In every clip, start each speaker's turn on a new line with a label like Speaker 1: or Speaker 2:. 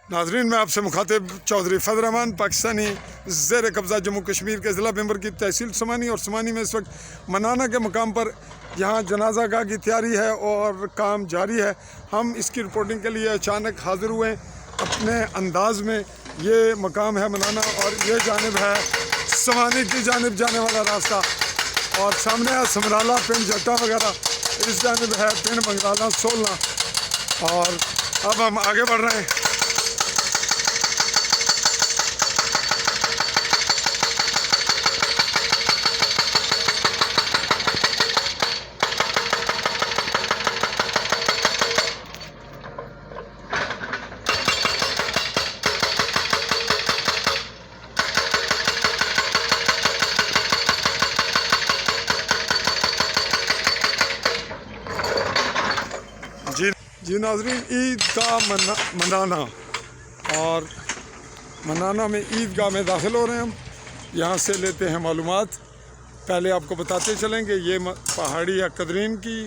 Speaker 1: नाजरीन, मैं आपसे मुखातिब चौधरी फजल रहमान, पाकिस्तानी ज़ेर कब्ज़ा जम्मू कश्मीर के ज़िला मेंबर की तहसील समानी और समानी में इस वक्त मनाना के मकाम पर यहाँ जनाजा गाह की तैयारी है और काम जारी है। हम इसकी रिपोर्टिंग के लिए अचानक हाजिर हुए अपने अंदाज में। ये मकाम है मनाना और ये जानिब है समानी की जानिब जाने वाला रास्ता, और सामने है समराला, पिंड जट्टा वगैरह, इस जानिब है पिंड मंगराला, सोलना। और अब हम आगे बढ़ रहे हैं। जी नाजरीन, ईद का मनाना, और मनाना में ईदगाह में दाखिल हो रहे हैं हम। यहाँ से लेते हैं मालूमात। पहले आपको बताते चलेंगे ये पहाड़ी है कदरीन की,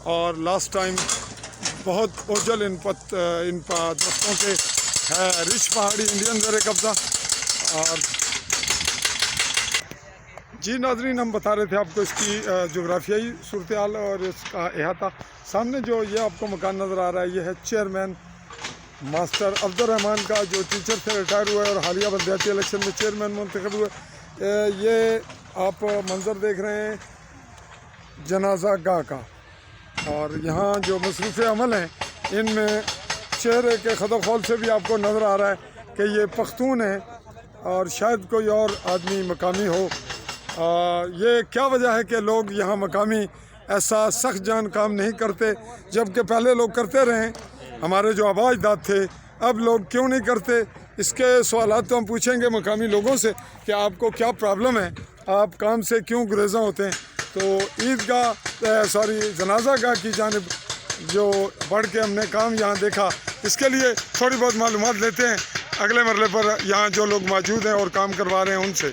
Speaker 1: और लास्ट टाइम बहुत ओझल इन दरख्तों के है रिच पहाड़ी इंडियन ज़ेर कब्ज़ा। और जी नाजरीन, हम बता रहे थे आपको इसकी जोग्राफियाई सूरत हाल और इसका अहाता। सामने जो ये आपको मकान नज़र आ रहा है, ये है चेयरमैन मास्टर अब्दुर्रहमान का, जो टीचर से रिटायर हुए और हालिया बल्दियाती इलेक्शन में चेयरमैन मुंतखब हुए। ये आप मंज़र देख रहे हैं जनाजा गाह का, और यहाँ जो मसरूफ़ अमल हैं इनमें चेहरे के खदोखौल से भी आपको नज़र आ रहा है कि ये पख्तून है और शायद कोई और आदमी मकामी हो। ये क्या वजह है कि लोग यहाँ मकामी ऐसा सख्त जान काम नहीं करते, जबकि पहले लोग करते रहे। हमारे जो आबा अजदाद थे, अब लोग क्यों नहीं करते? इसके सवालात तो हम पूछेंगे मकामी लोगों से कि आपको क्या प्रॉब्लम है, आप काम से क्यों गुरेज़ा होते हैं। तो जनाजा गाह की जानिब जो बढ़ के हमने काम यहाँ देखा, इसके लिए थोड़ी बहुत मालूमात लेते हैं अगले मरले पर यहाँ जो लोग मौजूद हैं और काम करवा रहे हैं उनसे।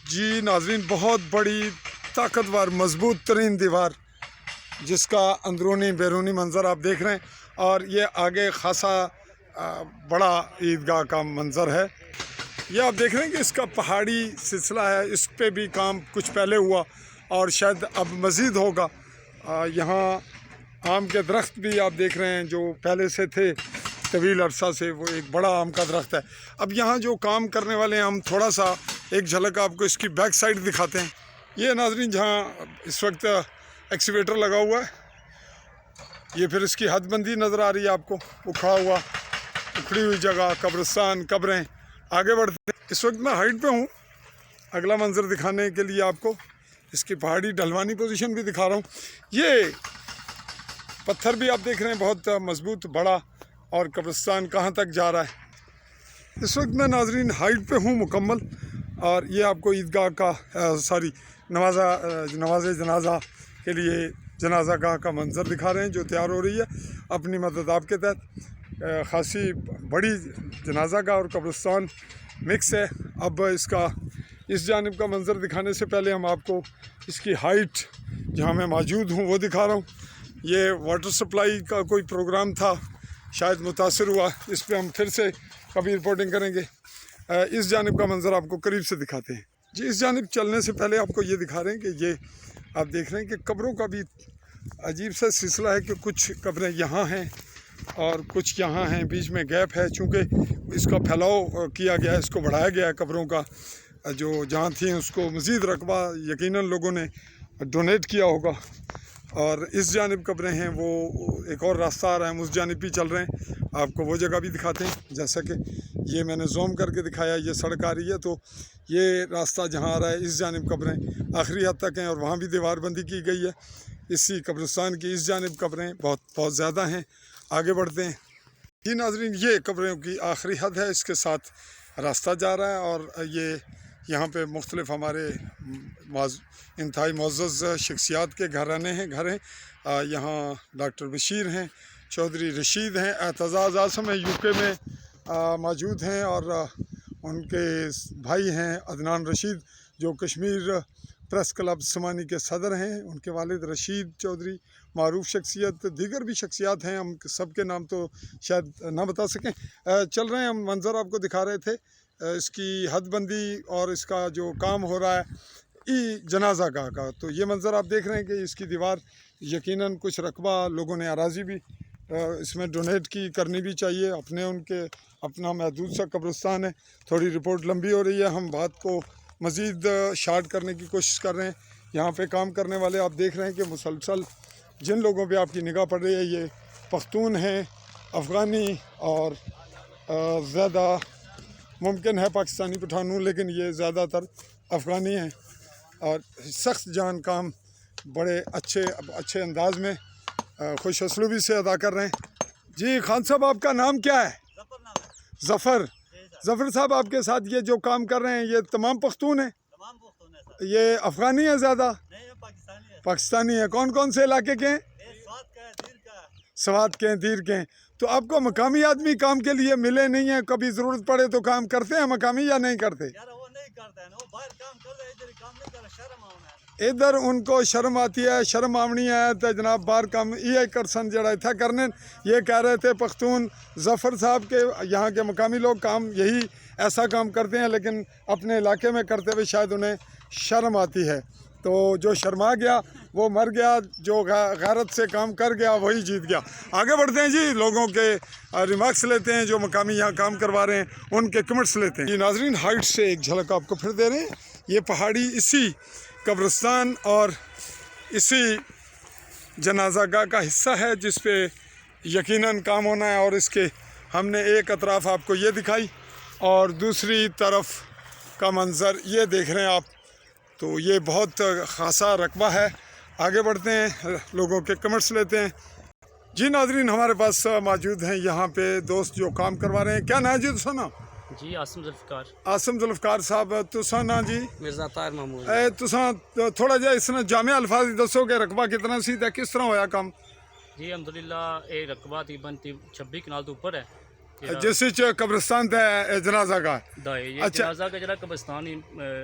Speaker 1: जी नाजरीन, बहुत बड़ी ताकतवर मजबूत तरीन दीवार, जिसका अंदरूनी बैरूनी मंज़र आप देख रहे हैं, और ये आगे खासा बड़ा ईदगाह का मंज़र है। ये आप देख रहे हैं कि इसका पहाड़ी सिलसिला है, इस पे भी काम कुछ पहले हुआ और शायद अब मज़ीद होगा। यहाँ आम के दरख्त भी आप देख रहे हैं जो पहले से थे तवील अरसा से, वो एक बड़ा आम का दरख्त है। अब यहाँ जो काम करने वाले हैं, हम थोड़ा सा एक झलक आपको इसकी बैक साइड दिखाते हैं। ये नाजरीन, जहाँ इस वक्त एक्सीवेटर लगा हुआ है, ये फिर इसकी हदबंदी नज़र आ रही है आपको, उखड़ी हुई जगह, कब्रिस्तान, कब्रें। आगे बढ़ते हैं। इस वक्त मैं हाइट पे हूँ। अगला मंज़र दिखाने के लिए आपको इसकी पहाड़ी ढलवानी पोजीशन भी दिखा रहा हूँ। ये पत्थर भी आप देख रहे हैं बहुत मजबूत बड़ा, और कब्रिस्तान कहाँ तक जा रहा है। इस वक्त मैं नाजरीन हाइट पे हूँ मुकम्मल, और ये आपको ईदगाह का नवाज़े जनाजा के लिए जनाजा गाह का मंज़र दिखा रहे हैं जो तैयार हो रही है अपनी मदद आपके तहत। खासी बड़ी जनाजा गाह और कब्रिस्तान मिक्स है। अब इसका इस जानिब का मंज़र दिखाने से पहले हम आपको इसकी हाइट जहाँ मैं मौजूद हूँ वो दिखा रहा हूँ। ये वाटर सप्लाई का कोई प्रोग्राम था, शायद मुतासर हुआ, इस पर हम फिर से कभी रिपोर्टिंग करेंगे। इस जानिब का मंज़र आपको करीब से दिखाते हैं। जी, इस जानिब चलने से पहले आपको ये दिखा रहे हैं कि ये आप देख रहे हैं कि कब्रों का भी अजीब सा सिलसिला है कि कुछ कब्रें यहाँ हैं और कुछ यहाँ हैं, बीच में गैप है। चूँकि इसका फैलाव किया गया है, इसको बढ़ाया गया है कब्रों का, जो जहाँ थी उसको मज़ीद रकबा यकीनन लोगों ने डोनेट किया होगा। और इस जानिब कब्रें हैं, वो एक और रास्ता आ रहा है, हम उस जानिब भी चल रहे हैं, आपको वो जगह भी दिखाते हैं। जैसा कि ये मैंने जूम करके दिखाया, ये सड़क आ रही है, तो ये रास्ता जहाँ आ रहा है इस जानिब कब्रें आखिरी हद तक हैं, और वहाँ भी दीवारबंदी की गई है। इसी कब्रिस्तान की इस जानिब कब्रें बहुत ज़्यादा हैं। आगे बढ़ते हैं। जी नाजरीन, ये कब्रों की आखिरी हद है, इसके साथ रास्ता जा रहा है, और ये यहाँ पे मुख्तलिफ़ हमारे इंतहाई मुअज़्ज़ज़ शख्सियात के घर हैं। यहाँ डॉक्टर बशीर हैं, चौधरी रशीद हैं, एतज़ाज़ आसम है यूके में मौजूद हैं, और उनके भाई हैं अदनान रशीद जो कश्मीर प्रेस क्लब समानी के सदर हैं। उनके वालिद रशीद चौधरी मारूफ शख्सियत, दीगर भी शख्सियात हैं, हम सबके नाम तो शायद ना बता सकें। चल रहे हैं, हम मंज़र आपको दिखा रहे थे इसकी हदबंदी और इसका जो काम हो रहा है जनाजा गाह का। तो ये मंज़र आप देख रहे हैं कि इसकी दीवार यकीनन कुछ रकबा लोगों ने अराज़ी भी इसमें डोनेट की करनी भी चाहिए। अपना महदूद सा कब्रिस्तान है। थोड़ी रिपोर्ट लंबी हो रही है, हम बात को मज़ीद शार्ट करने की कोशिश कर रहे हैं। यहाँ पे काम करने वाले आप देख रहे हैं कि मुसलसल जिन लोगों पे आपकी निगाह पड़ रही है ये पख्तून हैं, अफ़गानी और ज़्यादा मुमकिन है पाकिस्तानी पठान हूँ, लेकिन ये ज़्यादातर अफ़गानी हैं और सख्त जान काम बड़े अच्छे अंदाज में खुश असलूबी से अदा कर रहे हैं। जी खान साहब, आपका नाम क्या है? ज़फ़र। ज़फ़र साहब, आपके साथ ये जो काम कर रहे हैं ये तमाम पख्तून हैं? ये अफ़गानी है ज़्यादा? पाकिस्तानी है। कौन कौन से इलाके के हैं? स्वात के हैं, दीर के हैं। तो आपको मकामी आदमी काम के लिए मिले नहीं है? कभी ज़रूरत पड़े तो काम करते हैं मकामी या नहीं करते? इधर उनको शर्म आती है, शर्म आवनी है तो जनाब बाहर काम ये करसन जरा इतना करने। ये कह रहे थे पख्तून ज़फ़र साहब के यहाँ के मकामी लोग काम यही ऐसा काम करते हैं, लेकिन अपने इलाके में करते हुए शायद उन्हें शर्म आती है। तो जो शर्मा गया वो मर गया, जो गैरत से काम कर गया वही जीत गया। आगे बढ़ते हैं जी, लोगों के रिमार्क्स लेते हैं जो मकामी यहाँ काम करवा रहे हैं, उनके कमेंट्स लेते हैं। नाज़रीन, हाइट से एक झलक आपको फिर दे रहे हैं। ये पहाड़ी इसी कब्रिस्तान और इसी जनाजा गाह का हिस्सा है जिस पे यकीनन काम होना है। और इसके हमने एक अतराफ़ आपको ये दिखाई और दूसरी तरफ का मंज़र ये देख रहे हैं आप। तो ये बहुत ख़ासा रकबा है। आगे बढ़ते हैं, लोगों के कमेंट्स लेते हैं। जी नाज़रीन, हमारे पास मौजूद हैं यहाँ पे दोस्त जो काम करवा रहे हैं। क्या नाम जी तुसा?
Speaker 2: जी आसिम जुल्फ़िकार।
Speaker 1: आसिम जुल्फ़िकार साहब, तुसा ना जी?
Speaker 2: मिर्ज़ा ताहिर महमूद।
Speaker 1: तुसा थोड़ा जिहा इसने जामे अल्फाज दसो कि रकबा कितना सी ते किस तरह होया काम?
Speaker 2: जी अल्हम्दुलिल्लाह ये रकबा तकरीबन 26 कनाल तो ऊपर है
Speaker 1: जिस कब्रिस्तान है जनाजा का।
Speaker 2: अच्छा, जनाजा का जरा कब्रिस्तान ही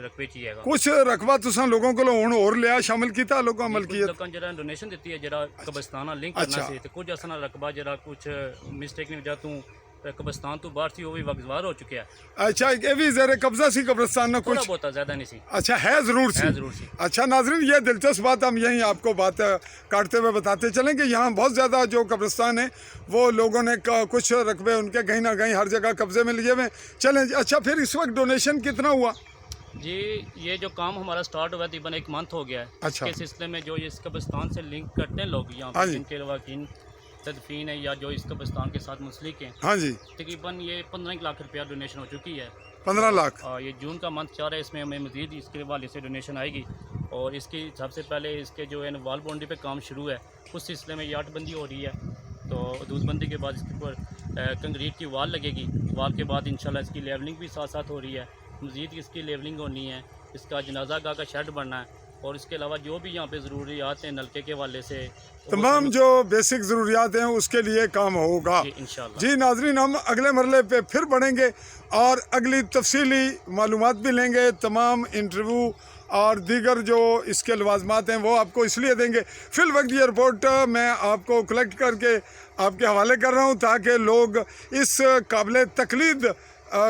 Speaker 2: रकबे ची है।
Speaker 1: कुछ रकबा तुसा लोगों को हुण और लिया शामिल कीता लोगों मलकियत
Speaker 2: लोगों जरा डोनेशन दी है जरा कब्रिस्तान लिंक करना सी ते कुछ असना रकबा जरा कुछ मिस्टेक नहीं वजह तू कब्रिस्तान तो बाहर थी वो भी वक्तवार हो चुके हैं।
Speaker 1: अच्छा, ये भी ज़ेरे कब्जा सी कब्रिस्तान ना कुछ
Speaker 2: बहुत ज़्यादा नहीं सी।
Speaker 1: अच्छा, है ज़रूर सी। अच्छा नाज़रीन, ये दिलचस्प बात हम यहीं आपको बात काटते हुए बताते चलें कि यहाँ बहुत ज़्यादा जो कब्रिस्तान है वो लोगों ने कुछ रकबे उनके कहीं ना कहीं हर जगह कब्जे में लिए हुए चलें। अच्छा, फिर इस वक्त डोनेशन कितना हुआ? जी
Speaker 2: ये जो काम हमारा स्टार्ट हुआ तकरीबन 1 मंथ हो गया है।
Speaker 1: अच्छा,
Speaker 2: इस सिलसिले में जो इस कब्रिस्तान से लिंक करते हैं लोग यहाँ पर जिनके वाकिन तदफीन है या जो इस कब्रिस्तान के साथ मुंसलिक हैं,
Speaker 1: हाँ जी,
Speaker 2: तकरीबन ये 15 लाख रुपया डोनेशन हो चुकी है।
Speaker 1: 15 लाख।
Speaker 2: ये जून का मंथ चल रहा है, इसमें हमें मज़ीद इसके हवाले से डोनेशन आएगी। और इसकी सबसे पहले इसके जो है वाल बाउंड्री पे काम शुरू है, उस सिलसिले में यार्ड बंदी हो रही है। तो दूधबंदी के बाद इसके ऊपर कंक्रीट की वाल लगेगी। वाल के बाद इंशाल्लाह इसकी लेवलिंग भी साथ साथ हो रही है। मज़ीद इसकी लेवलिंग होनी है, इसका जनाजा गाह का शेड बनना है और इसके अलावा जो भी यहाँ पे ज़रूरियात हैं नलके के हवाले से
Speaker 1: तमाम जो बेसिक ज़रूरियात हैं उसके लिए काम होगा इंशाल्लाह। जी नाज़रीन, हम अगले मरले पे फिर बढ़ेंगे और अगली तफसीली मालूमात भी लेंगे। तमाम इंटरव्यू और दीगर जो इसके लवाजमात हैं वो आपको इसलिए देंगे। फिल वक्त ये रिपोर्ट मैं आपको कलेक्ट करके आपके हवाले कर रहा हूँ ताकि लोग इस काबिल तकलीद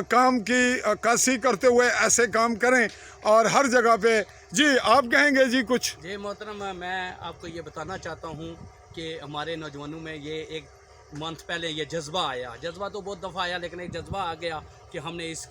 Speaker 1: काम की अक्कासी करते हुए ऐसे काम करें और हर जगह पे। जी आप कहेंगे जी कुछ?
Speaker 3: जी मोहतरम, मैं आपको ये बताना चाहता हूँ कि हमारे नौजवानों में ये एक मंथ पहले ये जज्बा आया। जज्बा तो बहुत दफ़ा आया, लेकिन एक जज्बा आ गया कि हमने इस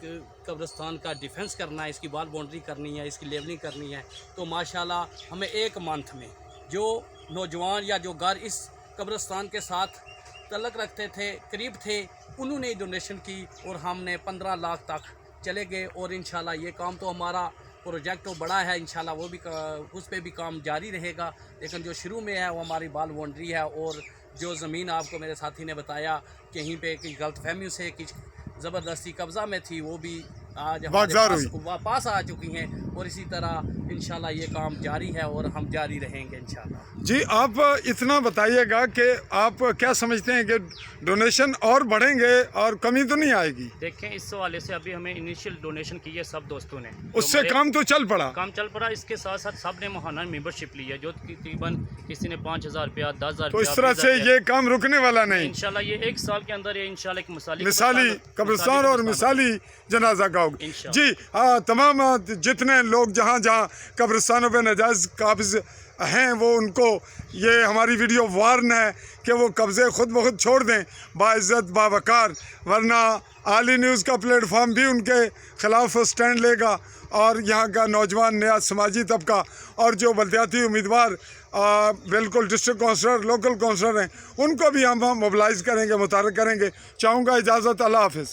Speaker 3: कब्रिस्तान का डिफेंस करना है, इसकी वाल बाउंड्री करनी है, इसकी लेवलिंग करनी है। तो माशाल्लाह हमें एक मंथ में जो नौजवान या जो घर इस कब्रिस्तान के साथ तल्लक रखते थे, करीब थे, उन्होंने डोनेशन की और हमने 15 लाख तक चले गए। और इंशाल्लाह ये काम तो हमारा प्रोजेक्ट तो बड़ा है, इंशाल्लाह वो भी उस पर भी काम जारी रहेगा। लेकिन जो शुरू में है वो हमारी वाल बाउंड्री है। और जो ज़मीन आपको मेरे साथी ने बताया कहीं पे कि गलतफहमियों से कि ज़बरदस्ती कब्ज़ा में थी, वो भी आज हमारे पास आ चुकी हैं। और इसी तरह इंशाल्लाह ये काम जारी है और हम जारी रहेंगे इंशाल्लाह।
Speaker 1: जी, आप इतना बताइएगा कि आप क्या समझते हैं कि डोनेशन और बढ़ेंगे और कमी तो नहीं आएगी?
Speaker 2: देखें, इस हवाले से अभी हमें इनिशियल डोनेशन की है सब दोस्तों ने,
Speaker 1: उससे काम तो चल पड़ा।
Speaker 2: काम चल पड़ा। इसके साथ साथ सब ने महाना मेंबरशिप ली है, जो तकरीबन किसी ने 5,000 रुपया, 10,000
Speaker 1: तो इस तरह से ये काम रुकने वाला नहीं।
Speaker 2: इंशाल्लाह ये 1 साल के अंदर ये इंशाल्लाह एक
Speaker 1: मिसाली कब्रिस्तान और मिसाली जनाजा गाँव। जी हाँ, तमाम जितने लोग जहाँ जहाँ कब्रिस्तानों पे नाजायज़ काबिज हैं वो उनको ये हमारी वीडियो वार्न है कि वो कब्ज़े खुद ब खुद छोड़ दें बाइज़्ज़त बावकार, वरना आली न्यूज़ का प्लेटफॉर्म भी उनके ख़िलाफ़ स्टैंड लेगा और यहाँ का नौजवान नया समाजी तबका और जो बल्दियाती उम्मीदवार बिल्कुल डिस्ट्रिक्ट काउंसलर, लोकल काउंसलर हैं, उनको भी हम मोबिलाइज़ करेंगे, मुतहर्रिक करेंगे। चाहूँगा इजाज़त, अल्लाह हाफ़िज़।